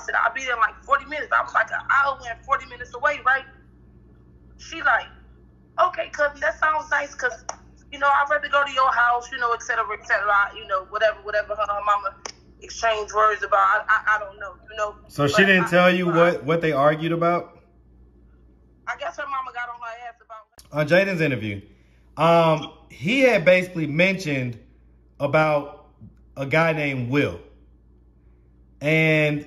said, I'll be there in like 40 minutes. I was like an hour and 40 minutes away, right? She like, okay, cousin, that sounds nice, because, you know, I'd rather go to your house, you know, et cetera, you know, whatever her mama exchanged words about. I don't know, you know. So she didn't tell you what they argued about? I guess her mama got on her ass about on Jaden's interview. He had basically mentioned about a guy named Will. And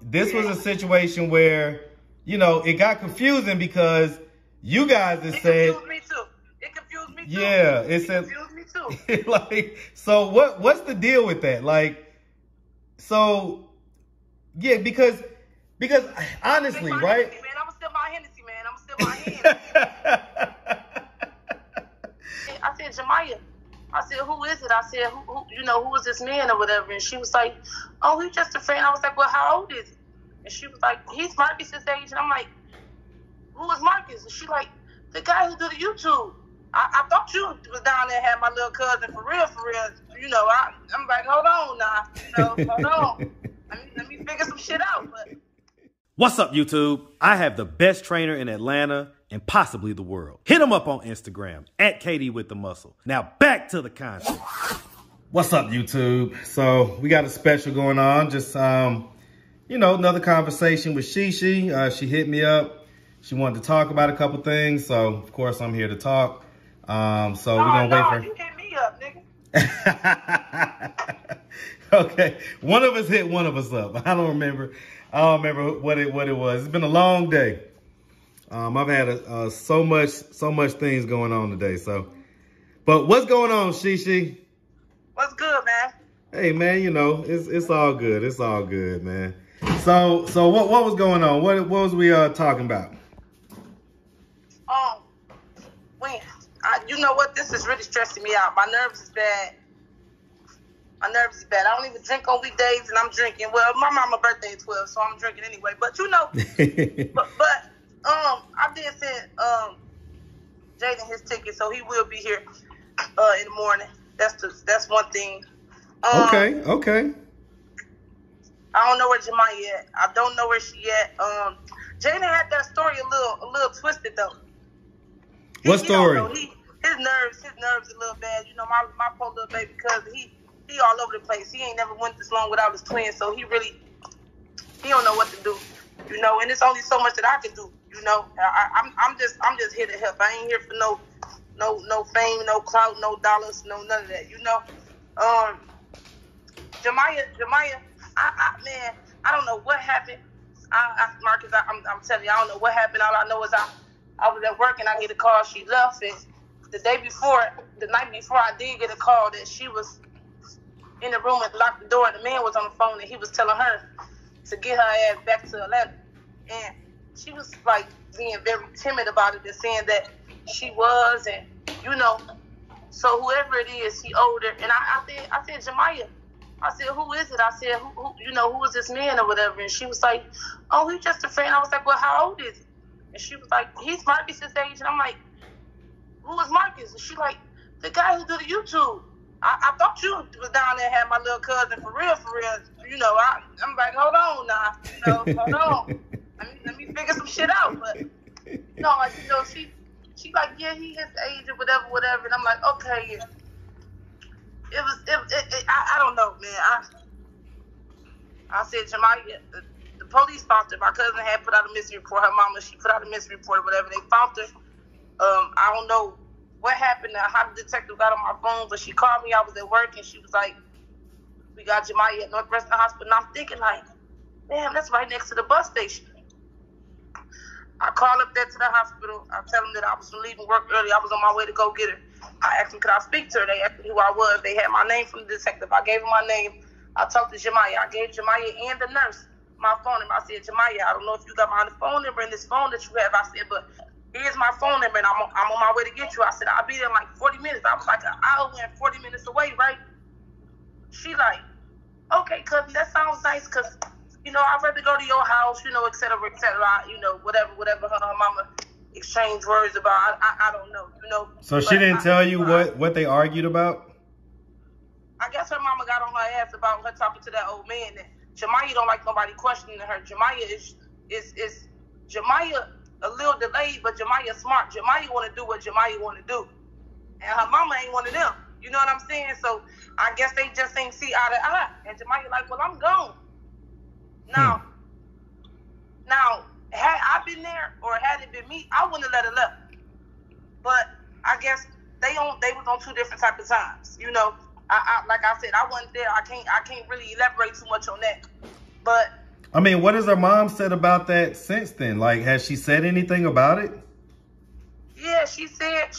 this was a situation where, you know, it got confusing because you guys had said... It confused me too. Yeah, it said... confused me too. Like, so what's the deal with that? Like, so, yeah, because honestly, right? Man, I'm still my Hennessy, man. I'm still my Hennessy. I said, Jamiya. I said, who is it? I said, who you know, who is this man or whatever? And she was like, oh, he's just a friend. I was like, well, how old is he? And she was like, he's Marcus's age. And I'm like, who is Marcus? And she like, the guy who do the YouTube. I thought you was down there and had my little cousin for real. You know, I'm like, hold on now. You know, hold on. Let me figure some shit out. But what's up, YouTube? I have the best trainer in Atlanta and possibly the world. Hit him up on Instagram at KD with the Muscle. Now back to the content. What's up, YouTube? So we got a special going on. Just you know, another conversation with Shishi. She hit me up. She wanted to talk about a couple things. So of course I'm here to talk. So we're gonna wait for. You hit me up, nigga. Okay, one of us hit one of us up. I don't remember what it was. It's been a long day. I've had so much things going on today. So, but what's going on, Shishi? What's good, man? Hey, man, you know, it's all good. It's all good, man. So what was going on? What was we talking about? You know what? This is really stressing me out. My nerves is bad. I don't even drink on weekdays, and I'm drinking. Well, my mama's birthday is 12, so I'm drinking anyway. But you know, I did send Jaden his ticket, so he will be here in the morning. That's one thing. Okay. I don't know where Jamiya at. I don't know where she at. Jaden had that story a little twisted though. What story? His nerves a little bad. You know, my poor little baby cousin, he all over the place. He ain't never went this long without his twin, so he don't know what to do. You know, and it's only so much that I can do. You know, I'm just here to help. I ain't here for no fame, no clout, no dollars, no none of that. You know, Jamiya, man, I don't know what happened. Marcus, I'm telling you, I don't know what happened. All I know is I was at work and I get a call. She left, and the night before, I did get a call that she was in the room and locked the door, and the man was on the phone, and he was telling her to get her ass back to Atlanta. And she was like being very timid about it and saying that she was, and you know, so whoever it is, he owed her. And I said, Jamiya. I said, who is it? I said, who you know, who is this man or whatever? And she was like, oh, he's just a friend. I was like, well, how old is he? And she was like, he's Marcus's age. And I'm like, who is Marcus? And she like, the guy who do the YouTube. I thought you was down there and had my little cousin for real. You know, I'm like, hold on now. You know, hold on. Let me figure some shit out. But, no, like, you know, she like, yeah, he his age or whatever. And I'm like, okay, yeah. I don't know, man. I said, Jamiya, the police found her. My cousin had put out a missing report. Her mama, she put out a missing report or whatever. They found her. I don't know what happened, how the detective got on my phone, but she called me. I was at work, and she was like, we got Jamiya at Northwestern Hospital. And I'm thinking, like, damn, that's right next to the bus station. I call up there to the hospital. I tell them that I was leaving work early. I was on my way to go get her. I asked them, could I speak to her? They asked me who I was. They had my name from the detective. I gave them my name. I talked to Jamiya. I gave Jamiya and the nurse my phone number. I said, Jamiya, I don't know if you got my phone number in this phone that you have. I said, but here's my phone number, and I'm on my way to get you. I said, I'll be there in like 40 minutes. I was like an hour and 40 minutes away, right? She like, okay, cousin, that sounds nice, because, you know, I'd rather go to your house, you know, et cetera, you know, whatever her mama exchanged words about. I don't know, you know. So she didn't tell you what they argued about? I guess her mama got on her ass about her talking to that old man. Jamiya don't like nobody questioning her. Jamiya is Jamiya a little delayed, but Jamiya smart. Jamiya want to do what Jamiya want to do, and her mama ain't one of them. You know what I'm saying? So I guess they just ain't see eye to eye. And Jamiya like, well, I'm gone. Now, had I been there or had it been me, I wouldn't have let her left. But I guess they was on two different type of times. You know, I like I said, I wasn't there. I can't really elaborate too much on that. But I mean, what has her mom said about that since then? Like, has she said anything about it? Yeah, she said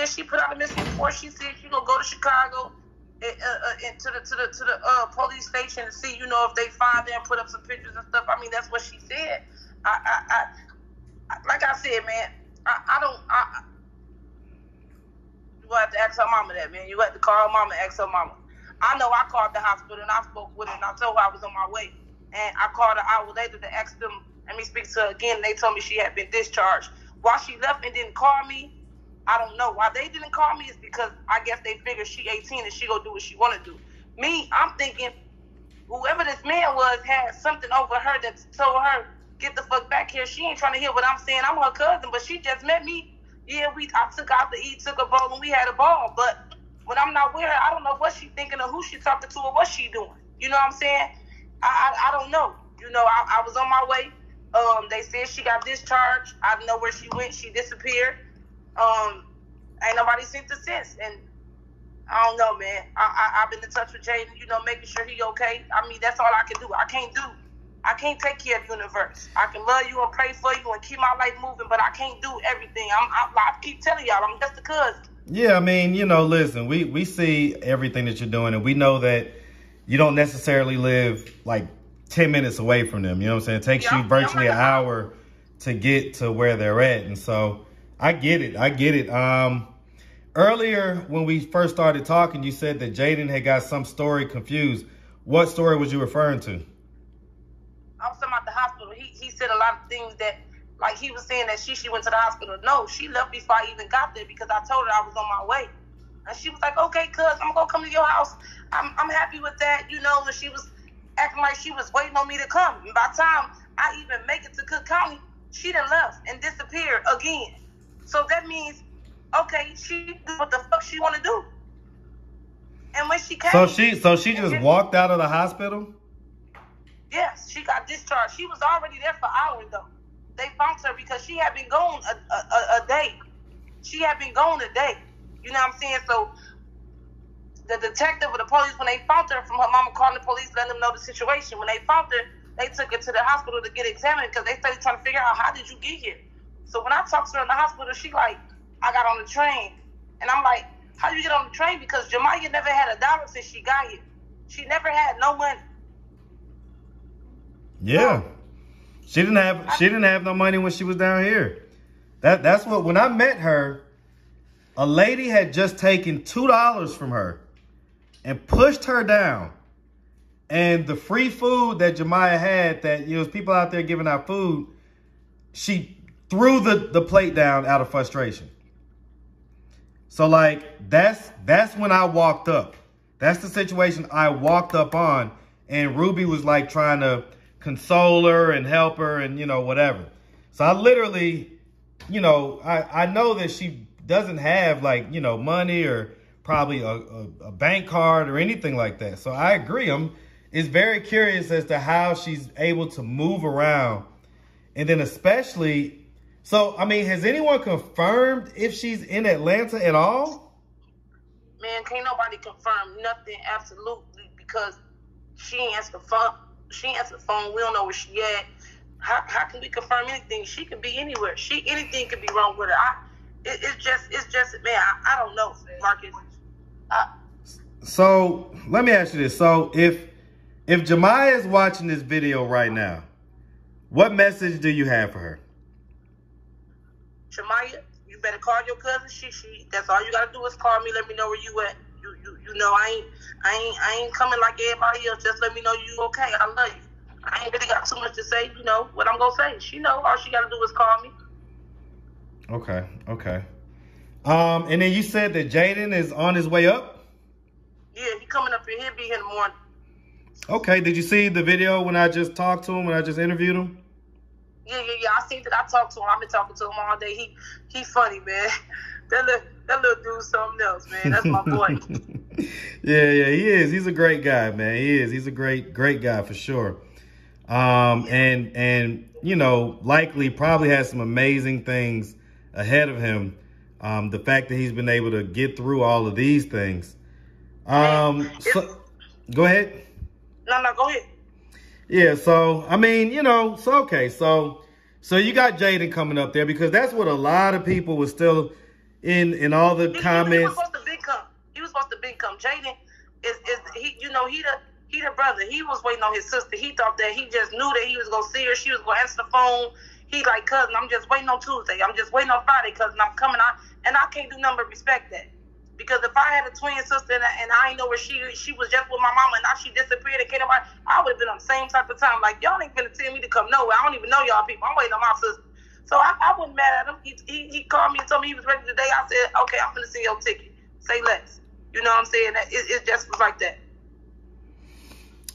she put out a message before. She said she gonna go to Chicago and to the police station and see, you know, if they find her and put up some pictures and stuff. I mean, that's what she said. I like I said, man, you have to ask her mama that, man. You have to call her mama and ask her mama. I know I called the hospital and I spoke with her and I told her I was on my way. And I called her an hour later to ask them, let me speak to her again. And they told me she had been discharged. Why she left and didn't call me, I don't know. Why they didn't call me is because I guess they figured she 18 and she gonna do what she wanna do. Me, I'm thinking whoever this man was had something over her that told her, get the fuck back here. She ain't trying to hear what I'm saying. I'm her cousin, but she just met me. Yeah, I took out to eat, took a bowl, and we had a ball. But when I'm not with her, I don't know what she thinking or who she talking to or what she doing. You know what I'm saying? I don't know. You know, I was on my way. They said she got discharged. I don't know where she went. She disappeared. Ain't nobody seen her since. And I don't know, man. I've been in touch with Jaden, you know, making sure he okay. I mean, that's all I can do. I can't take care of the universe. I can love you and pray for you and keep my life moving, but I can't do everything. I keep telling y'all, I'm just a cousin. Yeah, I mean, you know, listen, we see everything that you're doing, and we know that you don't necessarily live like 10 minutes away from them. You know what I'm saying? It takes you virtually an hour to get to where they're at. And so I get it. Earlier when we first started talking, you said that Jaden had got some story confused. What story was you referring to? I was talking about the hospital. He said a lot of things that, like he was saying that she went to the hospital. No, she left before I even got there because I told her I was on my way. And she was like, okay, cuz, I'm going to come to your house. I'm happy with that, you know, and she was acting like she was waiting on me to come. And by the time I even make it to Cook County, she done left and disappeared again. So that means, okay, she do what the fuck she want to do. And when she came... So she just walked out of the hospital? Yes, she got discharged. She was already there for hours, though. They found her because she had been gone a day. She had been gone a day. You know what I'm saying? So the detective or the police, when they found her, from her mama calling the police, letting them know the situation. When they found her, they took her to the hospital to get examined because they started trying to figure out, how did you get here? So when I talked to her in the hospital, she like, I got on the train. And I'm like, how you get on the train? Because Jamiya never had $1 since she got here. She never had no money. Yeah. She didn't have no money when she was down here. That's what, when I met her, a lady had just taken $2 from her and pushed her down. And the free food that Jamiya had, that, you know, people out there giving out food, she threw the plate down out of frustration. So like, that's when I walked up. That's the situation I walked up on. And Ruby was like trying to console her and help her and, you know, whatever. So I literally, you know, I know that she doesn't have, like, you know, money or probably a bank card or anything like that. So I agree. It's very curious as to how she's able to move around. And then especially, so, I mean, has anyone confirmed if she's in Atlanta at all? Man, can't nobody confirm nothing, absolutely, because she ain't answered the phone. She answered the phone. We don't know where she at. How can we confirm anything? She could be anywhere. Anything could be wrong with her. It's just, man, I don't know, Marcus. So let me ask you this. So if Jamiya is watching this video right now, what message do you have for her? Jamiya, you better call your cousin Shishi. That's all you gotta do is call me. Let me know where you at. You know, I ain't coming like everybody else. Just let me know you okay. I love you. I ain't really got too much to say. You know what I'm gonna say. She know. All she gotta do is call me. Okay. And then you said that Jaden is on his way up? Yeah, he coming up here. He'll be here in the morning. Okay, did you see the video when I just talked to him, when I just interviewed him? Yeah. I seen that. I talked to him. I've been talking to him all day. He funny, man. That little dude's something else, man. That's my boy. Yeah, he is. He's a great guy, man. He is. He's a great guy for sure. And you know, likely probably has some amazing things ahead of him. The fact that he's been able to get through all of these things. So, go ahead. No, go ahead. Yeah, so I mean, you know, so okay, so you got Jaden coming up there because that's what a lot of people were still in all the comments. He was supposed to big come. Jaden is he, you know, he the brother. He was waiting on his sister. He thought that he just knew that he was gonna see her. She was gonna answer the phone. He like, cousin, I'm just waiting on Tuesday. I'm just waiting on Friday, cousin. I'm coming out, and I can't do nothing but respect that. Because if I had a twin sister and I ain't know where she was just with my mama and now she disappeared and can't nobody, I would have been on the same type of time. Like, y'all ain't gonna tell me to come nowhere. I don't even know y'all people. I'm waiting on my sister. So I wasn't mad at him. He called me and told me he was ready today. I said, okay, I'm finna send your ticket. Say less. You know what I'm saying? It just was like that.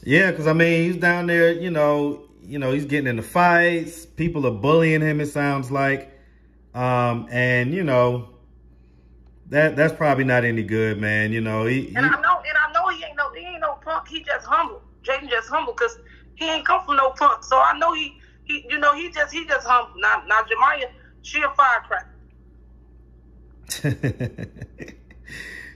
Yeah, because I mean, he's down there, you know, he's getting into fights. People are bullying him, it sounds like. And, you know, that's probably not any good, man. You know, I know he ain't no punk. He just humble. Jaden just humble because he ain't come from no punk. So I know he just humble. Now Jamiya, she a firecracker.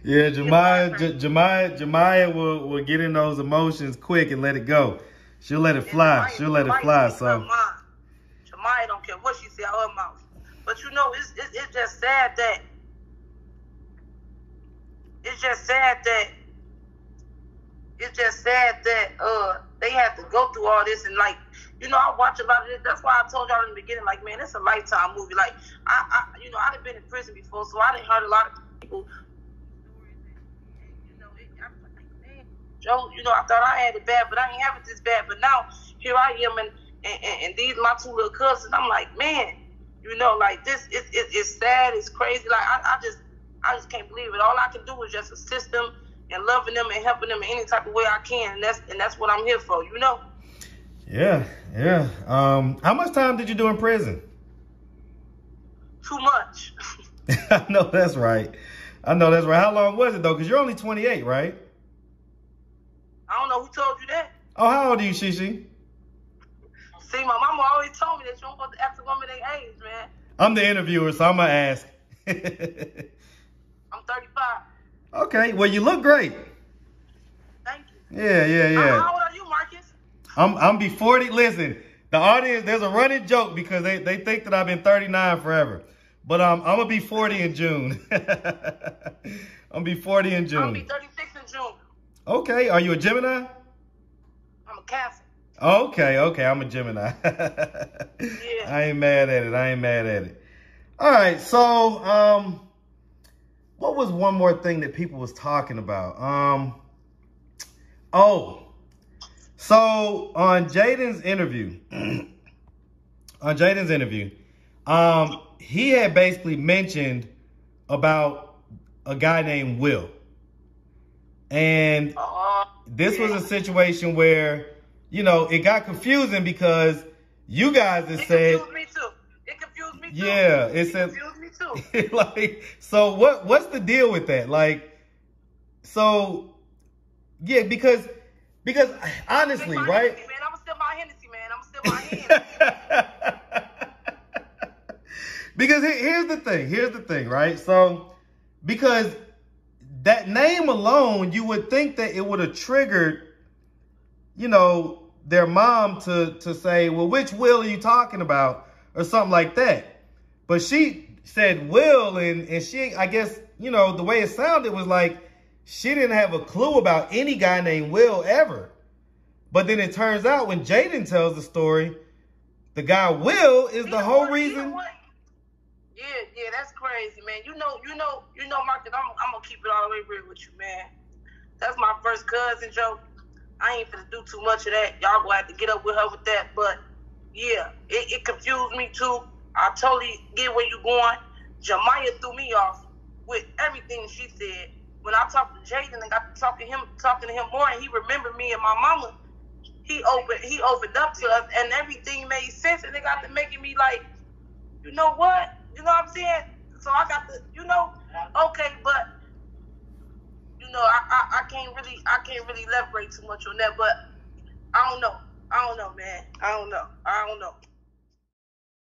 Yeah, Jamiya will get in those emotions quick and let it go. She'll let it fly. She'll let it fly. So Jamiya don't care what she say out her mouth. But you know, it's just sad that. It's just sad that they have to go through all this and like, you know, I watch a lot of this. That's why I told y'all in the beginning, like, man, it's a Lifetime movie. Like, you know, I done been in prison before, so I done heard a lot of people. You know, I'm like, man, Joe, you know, I thought I had it bad, but I ain't have it this bad. But now here I am, and these my two little cousins. I'm like, man, you know, like this, it's sad, it's crazy. Like I just can't believe it. All I can do is just assist them and loving them and helping them in any type of way I can, and that's what I'm here for, you know. Yeah. How much time did you do in prison? Too much. I know that's right. How long was it though? Because you're only 28, right? I don't know who told you that. Oh, how old are you, Shishi? See, my mama always told me that you don't supposed to ask a woman their age, man. I'm the interviewer, so I'm gonna ask. I'm 35. Okay, well, you look great. Thank you. Yeah. How old are you, Marcus? I'm be 40. Listen, the audience, there's a running joke because they think that I've been 39 forever. But I'm gonna be 40 in June. I'm be 40 in June. I'll be 36 in June. Okay, are you a Gemini? I'm a Cancer. Okay, I'm a Gemini. Yeah. I ain't mad at it. All right, so what was one more thing that people was talking about? So on Jaden's interview, he had basically mentioned about a guy named Will. And this was a situation where, you know, it got confusing because you guys had said... It confused me too. Yeah, it said... confused me too. Like, so what's the deal with that? Like, so, yeah, because honestly, right? Hennessy, man. I'm still my Hennessy, man. I'm still my Hennessy. Because here's the thing, right? So, because that name alone, you would think that it would have triggered, you know, their mom to say, well, which Will are you talking about? Or something like that. But she said Will, and she, I guess, you know, the way it sounded was like she didn't have a clue about any guy named Will ever. But then it turns out when Jaden tells the story, the guy Will is the whole reason. Yeah, that's crazy, man. You know, Marcus, I'm gonna keep it all the way real with you, man. That's my first cousin, Joe. I ain't finna do too much of that. Y'all gonna have to get up with her with that. But yeah, it confused me too. I totally get where you going. Jamiya threw me off with everything she said. When I talked to Jaden and got to talking to him more, and he remembered me and my mama he opened up to us, and everything made sense, and it got to making me like, you know what? You know what I'm saying? So I got to, okay, but I can't really elaborate too much on that, but I don't know, man. I don't know.